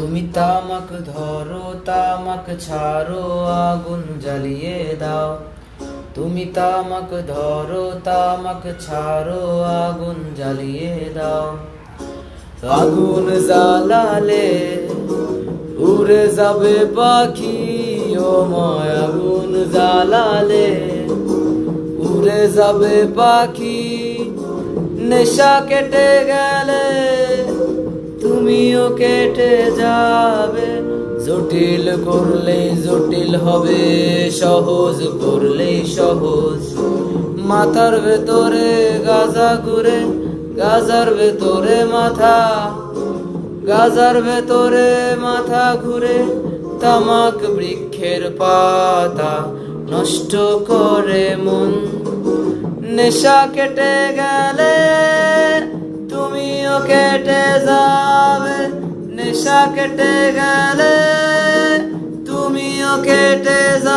তুমি তামাক ধরো তামাক ছাড়ো আগুন জ্বালিয়ে দাও। তুমি তামাক ধরো তামাক ছাড়ো আগুন জ্বালিয়ে দাও। আগুন জ্বালালে উড়ে যাবে পাখি, ও ময় আগুন জ্বালালে উড়ে যাবে পাখি। নেশা কেটে গেলে তুমিও কেটে যাবে। জটিল করলে জটিল হবে, সহজ করলে সহজ। মাথার ভেতরে গাজা ঘুরে, গাজার ভেতরে মাথা, গাজার ভেতরে মাথা ঘুরে। তামাক বৃক্ষের পাতা নষ্ট করে মন। নেশা কেটে গেলে তুমিও কেটে যাবে। নেশা কেটে গেলে তুমিও কেটে যাবে।